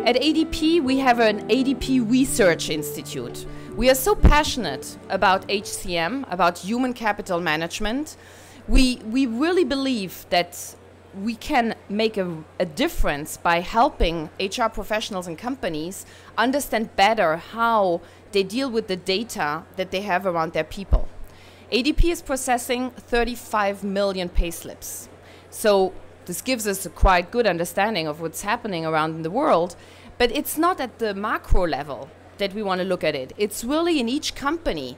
At ADP, we have an ADP Research Institute. We are so passionate about HCM, about human capital management. We really believe that we can make a difference by helping HR professionals and companies understand better how they deal with the data that they have around their people. ADP is processing 35 million payslips. So this gives us a quite good understanding of what's happening around in the world, but it's not at the macro level that we want to look at it. It's really in each company.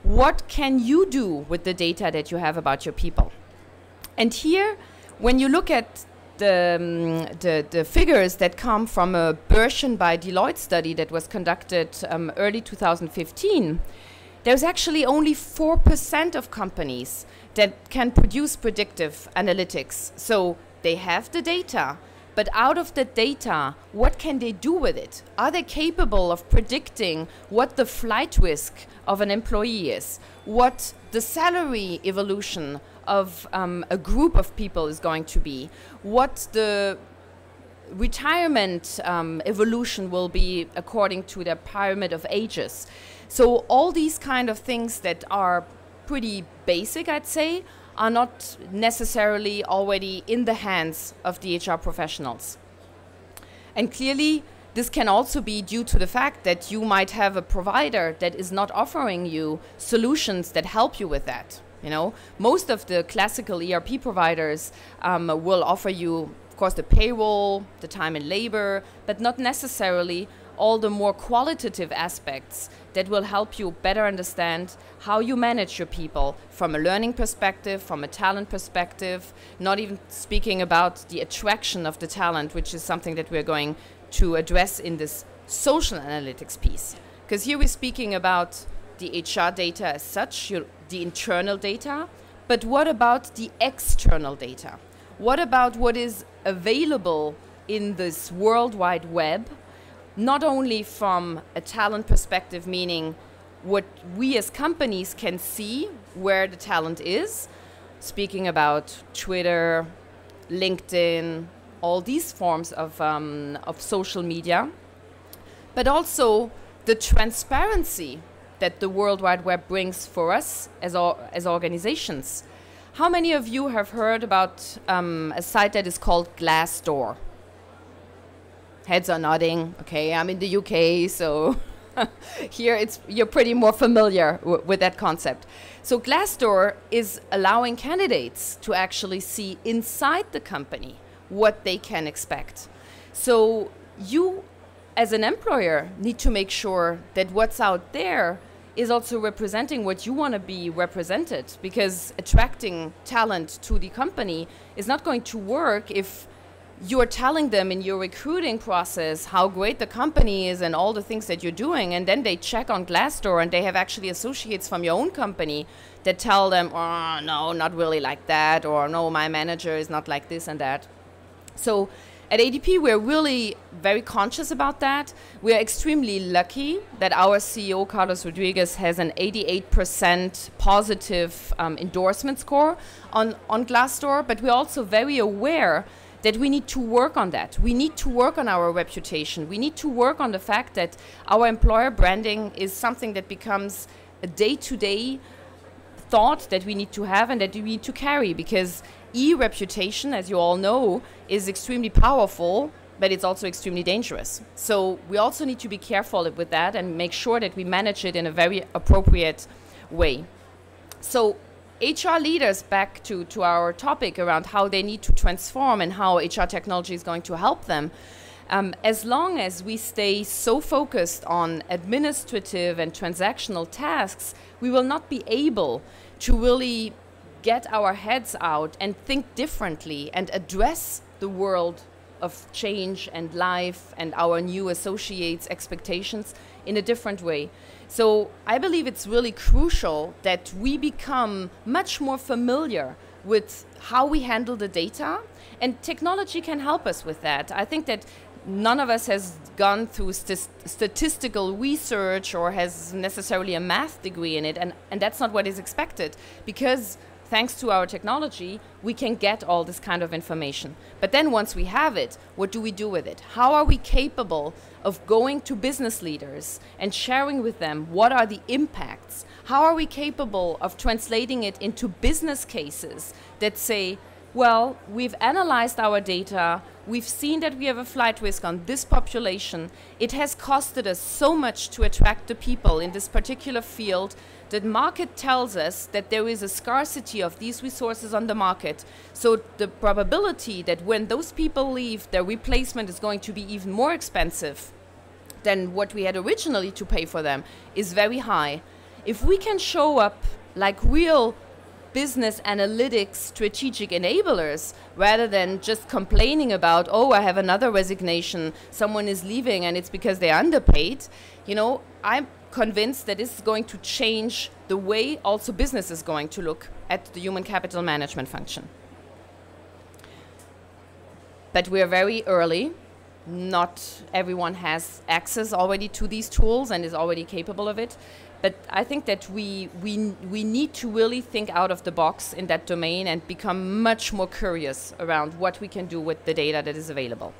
What can you do with the data that you have about your people? And here, when you look at the figures that come from a Berschen by Deloitte study that was conducted early 2015, there's actually only 4% of companies that can produce predictive analytics. So they have the data, but out of the data, what can they do with it? Are they capable of predicting what the flight risk of an employee is, what the salary evolution of a group of people is going to be, what the retirement evolution will be according to the pyramid of ages? So all these kind of things that are pretty basic, I'd say, are not necessarily already in the hands of the HR professionals. And clearly, this can also be due to the fact that you might have a provider that is not offering you solutions that help you with that. You know, most of the classical ERP providers will offer you, of course, the payroll, the time and labor, but not necessarily all the more qualitative aspects that will help you better understand how you manage your people from a learning perspective, from a talent perspective, not even speaking about the attraction of the talent, which is something that we're going to address in this social analytics piece. Because here we're speaking about the HR data as such, the internal data, but what about the external data? What about what is available in this World Wide Web? Not only from a talent perspective, meaning what we as companies can see where the talent is, speaking about Twitter, LinkedIn, all these forms of social media, but also the transparency that the World Wide Web brings for us as organizations. How many of you have heard about a site that is called Glassdoor? Heads are nodding. Okay, I'm in the UK, so here you're pretty more familiar with that concept. So Glassdoor is allowing candidates to actually see inside the company what they can expect. So you, as an employer, need to make sure that what's out there is also representing what you want to be represented, because attracting talent to the company is not going to work if you're telling them in your recruiting process how great the company is and all the things that you're doing, and then they check on Glassdoor and they have actually associates from your own company that tell them, oh, no, not really like that, or no, my manager is not like this and that. So at ADP, we're really very conscious about that. We are extremely lucky that our CEO, Carlos Rodriguez, has an 88% positive endorsement score on Glassdoor, but we're also very aware that we need to work on that. We need to work on our reputation. We need to work on the fact that our employer branding is something that becomes a day-to-day thought that we need to have and that we need to carry, because e-reputation, as you all know, is extremely powerful, but it's also extremely dangerous. So we also need to be careful with that and make sure that we manage it in a very appropriate way. So HR leaders, back to our topic around how they need to transform and how HR technology is going to help them, as long as we stay so focused on administrative and transactional tasks, we will not be able to really get our heads out and think differently and address the world of change and life and our new associates' expectations in a different way. So I believe it's really crucial that we become much more familiar with how we handle the data, and technology can help us with that. I think that none of us has gone through statistical research or has necessarily a math degree in it, and that's not what is expected, because thanks to our technology, we can get all this kind of information. But then once we have it, what do we do with it? How are we capable of going to business leaders and sharing with them what are the impacts? How are we capable of translating it into business cases that say, well, we've analyzed our data, we've seen that we have a flight risk on this population, it has costed us so much to attract the people in this particular field, that market tells us that there is a scarcity of these resources on the market. So the probability that when those people leave, their replacement is going to be even more expensive than what we had originally to pay for them is very high. If we can show up like real business analytics strategic enablers rather than just complaining about, oh, I have another resignation, someone is leaving and it's because they're underpaid, you know, I'm convinced that this is going to change the way also business is going to look at the human capital management function. But we are very early. Not everyone has access already to these tools and is already capable of it. But I think that we need to really think out of the box in that domain and become much more curious around what we can do with the data that is available.